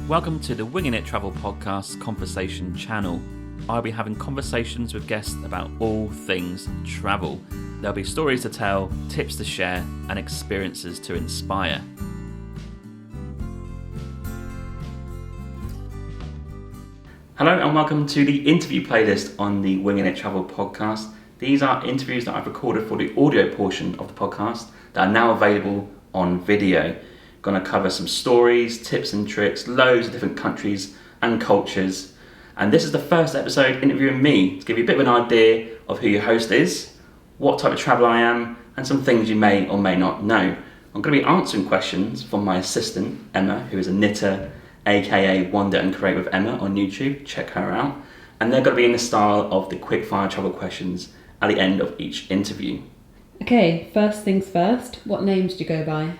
Welcome to the Winging It Travel Podcast Conversation channel. I'll be having conversations with guests about all things travel. There'll be stories to tell, tips to share, and experiences to inspire. Hello and welcome to the interview playlist on the Winging It Travel Podcast. These are interviews that I've recorded for the audio portion of the podcast that are now available on video. Going to cover some stories, tips and tricks, loads of different countries and cultures. And this is the first episode interviewing me to give you a bit of an idea of who your host is, what type of traveller I am, and some things you may or may not know. I'm going to be answering questions from my assistant, Emma, who is a knitter, aka Wander and Create with Emma on YouTube. Check her out. And they're going to be in the style of the quickfire travel questions at the end of each interview. Okay, first things first, what names do you go by?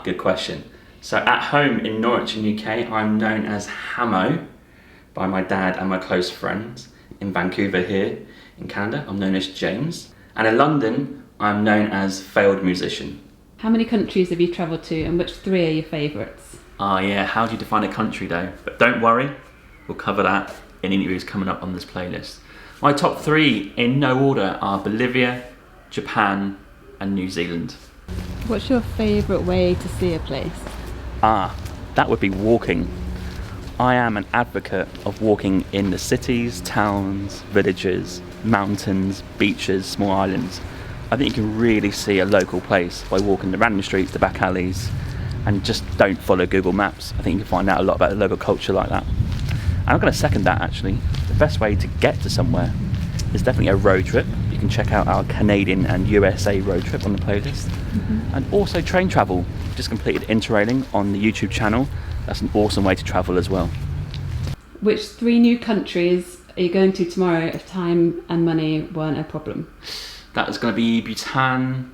Good question. So at home in Norwich in UK, I'm known as Hammo by my dad and my close friends. In Vancouver here in Canada, I'm known as James. And in London, I'm known as Failed Musician. How many countries have you travelled to and which three are your favourites? Yeah, how do you define a country though? But don't worry, we'll cover that in interviews coming up on this playlist. My top three in no order are Bolivia, Japan and New Zealand. What's your favourite way to see a place? That would be walking. I am an advocate of walking in the cities, towns, villages, mountains, beaches, small islands. I think you can really see a local place by walking the random streets, the back alleys, and just don't follow Google Maps. I think you can find out a lot about the local culture like that. And I'm going to second that actually. The best way to get to somewhere is definitely a road trip. You can check out our Canadian and USA road trip on the playlist. And also train travel. Just completed interrailing on the YouTube channel. That's an awesome way to travel as well. Which three new countries are you going to tomorrow if time and money weren't a problem? That is going to be Bhutan,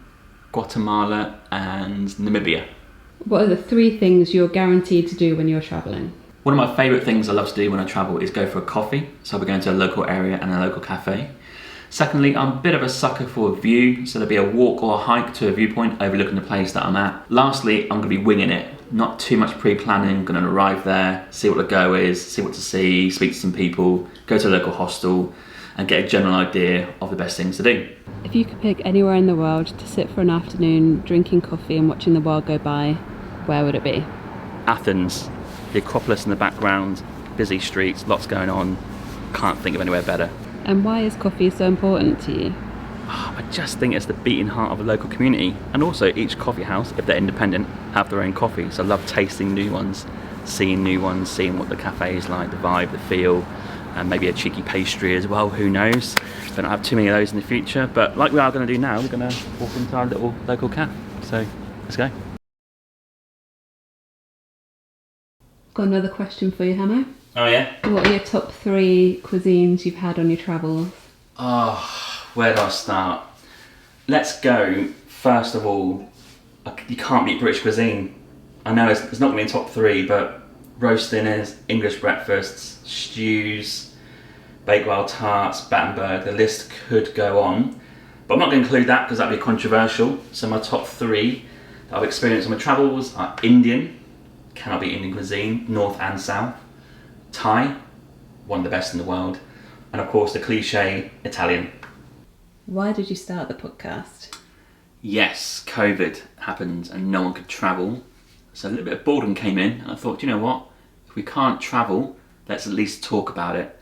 Guatemala and Namibia. What are the three things you're guaranteed to do when you're travelling? One of my favourite things I love to do when I travel is go for a coffee. So I'll be going to a local area and a local cafe. Secondly, I'm a bit of a sucker for a view, so there'll be a walk or a hike to a viewpoint overlooking the place that I'm at. Lastly, I'm going to be winging it. Not too much pre-planning, going to arrive there, see what the go is, see what to see, speak to some people, go to a local hostel and get a general idea of the best things to do. If you could pick anywhere in the world to sit for an afternoon drinking coffee and watching the world go by, where would it be? Athens, the Acropolis in the background, busy streets, lots going on. Can't think of anywhere better. And why is coffee so important to you? I just think it's the beating heart of a local community, and also each coffee house, if they're independent, have their own coffee. So I love tasting new ones, seeing what the cafe is like, the vibe, the feel, and maybe a cheeky pastry as well, who knows. Don't have too many of those in the future, but like we are going to do now, we're going to walk into our little local cafe. So let's go. Got another question for you, Hammo. Oh yeah? What are your top three cuisines you've had on your travels? Where do I start? Let's go, first of all, you can't beat British cuisine. I know it's not going to be in top three, but roast dinners, English breakfasts, stews, Bakewell tarts, Battenberg, the list could go on. But I'm not going to include that because that'd be controversial. So my top three that I've experienced on my travels are Indian, cannot beat Indian cuisine, north and south. Thai, one of the best in the world, and of course the cliche Italian. Why did you start the podcast? Yes, COVID happened and no one could travel, so a little bit of boredom came in and I thought, you know what, if we can't travel, let's at least talk about it.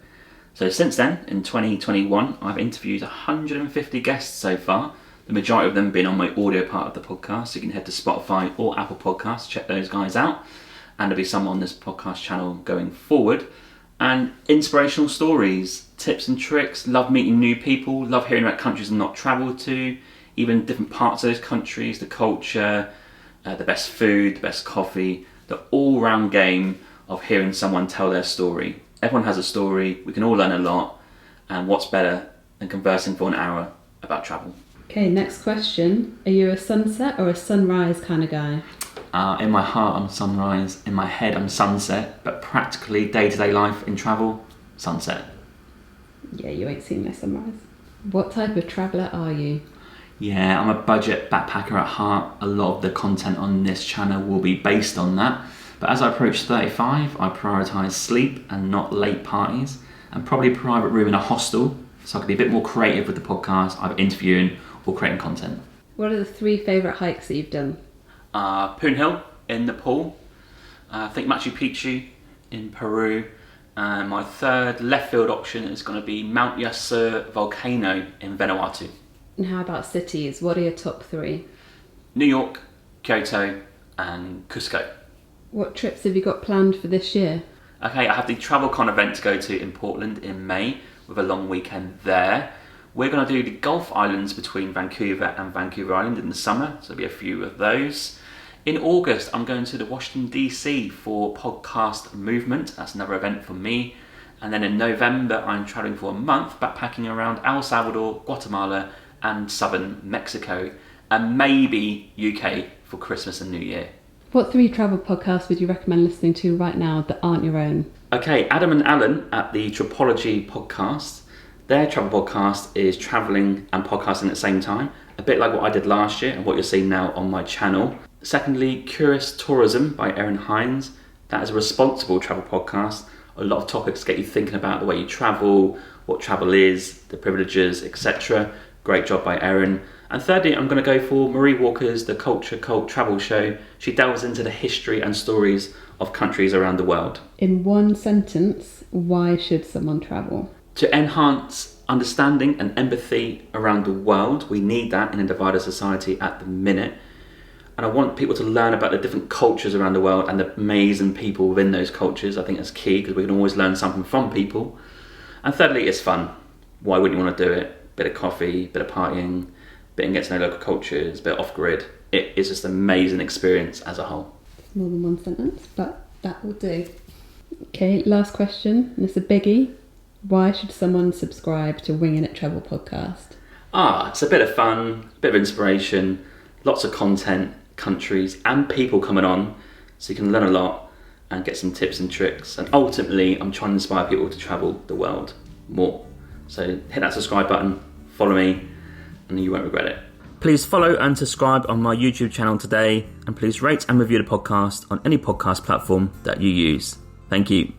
So since then, in 2021, I've interviewed 150 guests so far, the majority of them being on my audio part of the podcast, so you can head to Spotify or Apple Podcasts, check those guys out. And there'll be some on this podcast channel going forward. And inspirational stories, tips and tricks, love meeting new people, love hearing about countries I've not travelled to, even different parts of those countries, the culture, the best food, the best coffee, the all-round game of hearing someone tell their story. Everyone has a story, we can all learn a lot, and what's better than conversing for an hour about travel. Okay, next question. Are you a sunset or a sunrise kind of guy? In my heart, I'm sunrise. In my head, I'm sunset. But practically, day-to-day life in travel, sunset. Yeah, you ain't seen my sunrise. What type of traveller are you? Yeah, I'm a budget backpacker at heart. A lot of the content on this channel will be based on that. But as I approach 35, I prioritise sleep and not late parties, and probably a private room in a hostel, so I can be a bit more creative with the podcast, either interviewing or creating content. What are the 3 favourite hikes that you've done? Poon Hill in Nepal, I think Machu Picchu in Peru, and my third left field option is going to be Mount Yasur volcano in Vanuatu. And how about cities? What are your top 3? New York, Kyoto and Cusco. What trips have you got planned for this year? Okay, I have the TravelCon event to go to in Portland in May with a long weekend there. We're going to do the Gulf Islands between Vancouver and Vancouver Island in the summer, so there'll be a few of those. In August, I'm going to the Washington DC for Podcast Movement. That's another event for me. And then in November, I'm traveling for a month, backpacking around El Salvador, Guatemala and southern Mexico, and maybe UK for Christmas and New Year. What 3 travel podcasts would you recommend listening to right now that aren't your own? Okay, Adam and Alan at the Tripology podcast. Their travel podcast is travelling and podcasting at the same time, a bit like what I did last year and what you're seeing now on my channel. Secondly, Curious Tourism by Erin Hines. That is a responsible travel podcast. A lot of topics get you thinking about the way you travel, what travel is, the privileges, etc. Great job by Erin. And thirdly, I'm going to go for Marie Walker's The Culture Cult Travel Show. She delves into the history and stories of countries around the world. In one sentence, why should someone travel? To enhance understanding and empathy around the world. We need that in a divided society at the minute. And I want people to learn about the different cultures around the world and the amazing people within those cultures. I think that's key because we can always learn something from people. And thirdly, it's fun. Why wouldn't you want to do it? Bit of coffee, bit of partying, bit and get to know local cultures, bit off grid. It is just an amazing experience as a whole. It's more than one sentence, but that will do. Okay, last question, and it's a biggie. Why should someone subscribe to Winging It Travel podcast? It's a bit of fun, a bit of inspiration, lots of content, countries and people coming on, so you can learn a lot and get some tips and tricks. And ultimately, I'm trying to inspire people to travel the world more. So hit that subscribe button, follow me, and you won't regret it. Please follow and subscribe on my YouTube channel today, and please rate and review the podcast on any podcast platform that you use. Thank you.